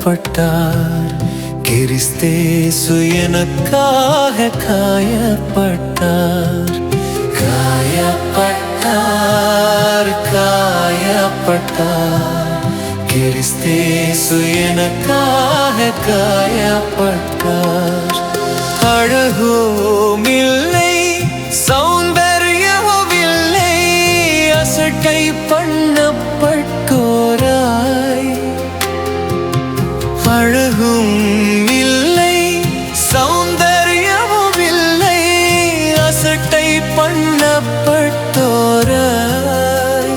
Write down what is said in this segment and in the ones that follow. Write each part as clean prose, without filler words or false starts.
காயப்பட்டார். கிறிஸ்தேசு எனக்காக காயப்பட்டார். காயப்பட்டார், காயப்பட்டார். கிறிஸ்தேசு எனக்காக காயப்பட்டார். அழகும் இல்லை, சௌந்தர்யமும் இல்லை, அசட்டை பண்ணப்பட்டோராய். அழகும் இல்லை, சௌந்தர்யமும் இல்லை, அசட்டை பண்ணப்பட்டோராய்.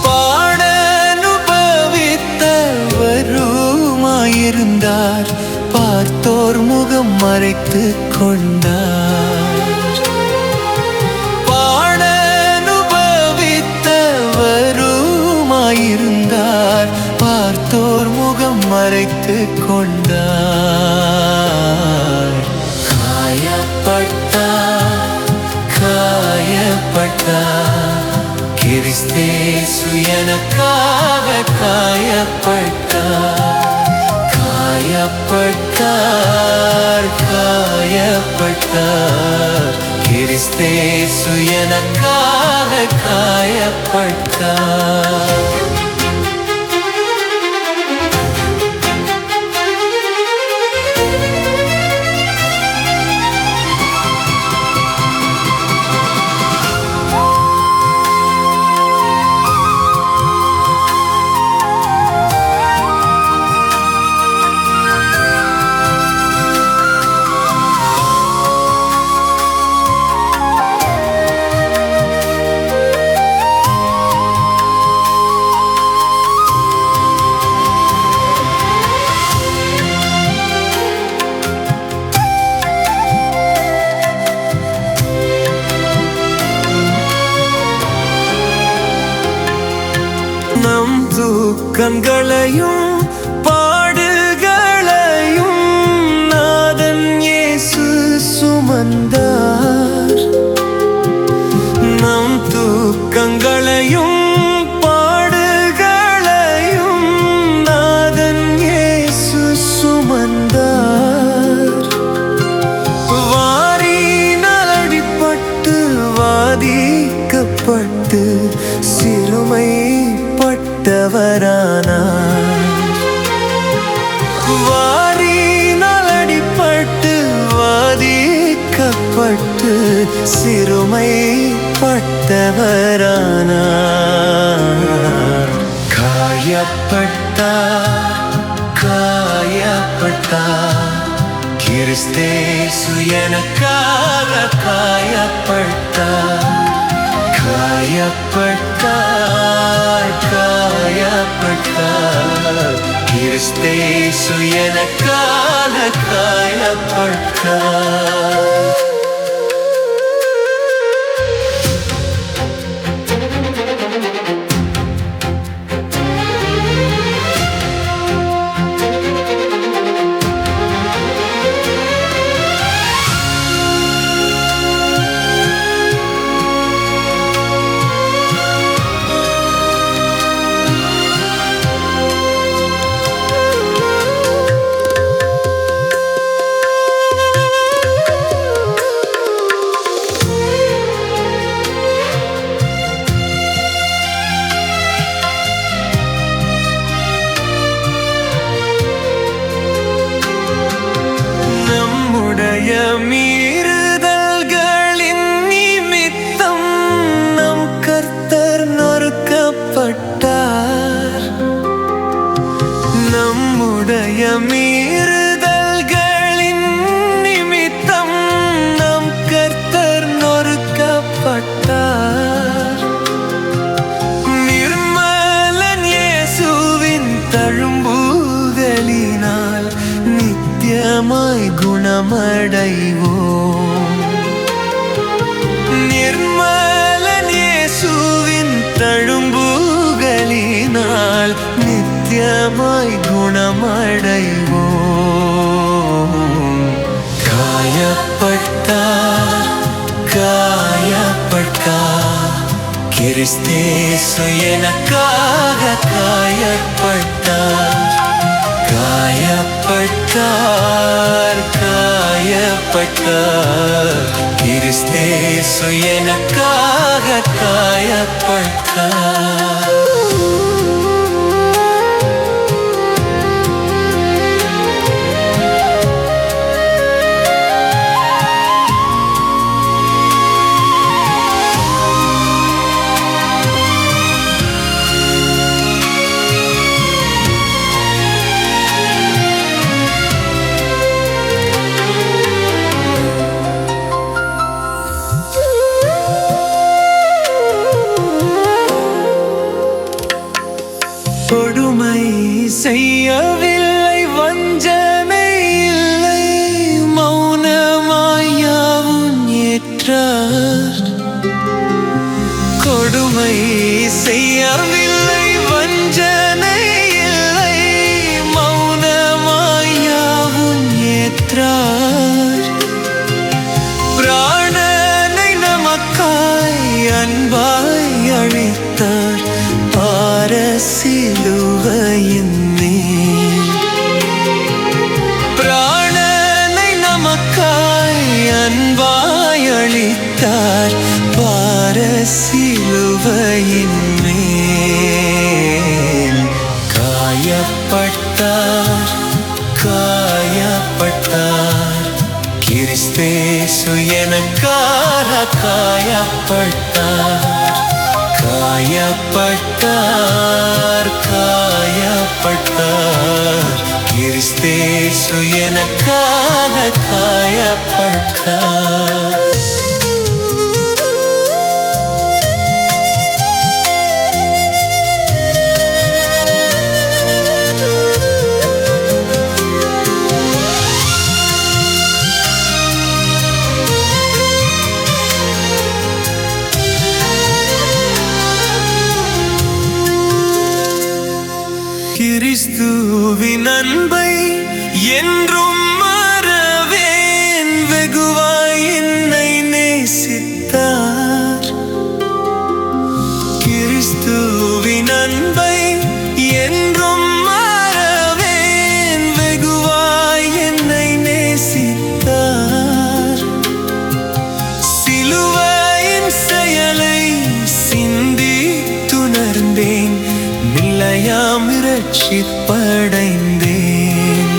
பாட அனுபவித்தவருமாயிருந்தார், பார்த்தோர் முகம் மறைத்து கொண்டார். பாட அனுபவித்தவருமாயிருந்தார், பார்த்தோர் முகம் மறைத்து கொண்டார். காயப்பட்டார், காயப்பட்டார். கிறிஸ்தேசு எனக்காக காயப்பட்டார். காயப்பட்டார், காயப்பட்டார். கிறிஸ்தேசு எனக்காக காயப்பட்டார். நம் துக்கங்களையும் பாடுகளையும் நாதன் இயேசு சுமந்தார். நம் துக்கங்களையும் பாடுகளையும் நாதன் இயேசு சுமந்தார். வாரினால் அடிபட்டு வாதிக்கப்பட்டு சிறுமை பட்டவரானார். வாரினால் அடிபட்டு வாதிக்கப்பட்டு சிறுமை பட்டவரானார். காயப்பட்டார், காயப்பட்டார். கிறிஸ்தேசு எனக்காக காயப்பட்டார். காயப்பட்டார், காயப்பட்டார். கிறிஸ்தேசு எனக்காக காயப்பட்டார். மீறுதல்களின் நிமித்தம் நம் கர்த்தர் நொறுக்கப்பட்டார். நம்முடைய மீறுதல்களின் நிமித்தம் நம் கர்த்தர் நொறுக்கப்பட்டார். நிர்மலன் இயேசுவின் தழும்புகளினால் நித்தியமாய் குணமடைவோம். நிர்மலன் இயேசுவின் தழும்புகளினால் நித்தியமாய் குணமடைவோம். காயப்பட்டார், காயப்பட்டார். கிறிஸ்தேசு எனக்காக காயப்பட்டார். காயப்பட்டார் காயப்பட்டார் கிறிஸ்தேசு எனக்காக காயப்பட்டார். கொடுமை செய்யவில்லை, வஞ்சனை இல்லை, மௌனமாய் யாவும் ஏற்றார். கொடுமை செய்யவில்லை, வஞ்சனை இல்லை, மௌனமாய் யாவும் ஏற்றார். பிராணனை நமக்காய் அன்பாய் அழைத்தார். சிலுவையின் மேல் பிராணனை நமக்காய் அன்பாய் அளித்தார். பார சிலுவையின் மேல் காயப்பட்டார் காயப்பட்டார் கிறிஸ்தேசு எனக்காக காயப்பட்டார். காயப்பட்டார் காயப்பட்டார் கிறிஸ்தேசு எனக்காக காயப்பட்டார். கிறிஸ்துவின் அன்பை என்றும் மறவேன். வெகுவாய் என்னை நேசித்தார். கிறிஸ்துவின் அன்பை என்றும் மறவேன். வெகுவாய் என்னை நேசித்தார். சிலுவையின் செயலை சிந்தி துணர்ந்தேன். நிலையாம் இரட்சிப்படைந்தேன்.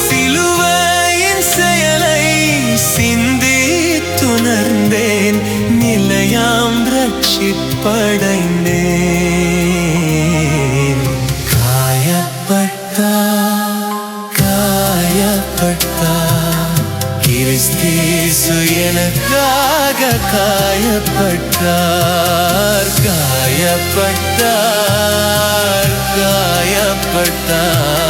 சிலுவையின் செயலை சிந்தி துணர்ந்தேன். நிலையாம் இரட்சிப்படைந்தேன். காயப்பட்டார் காயப்பட்டார் கிறிஸ்தேசு எனக்காக காயப்பட்டார். காயப்பட்டார் காயப்பட்டார்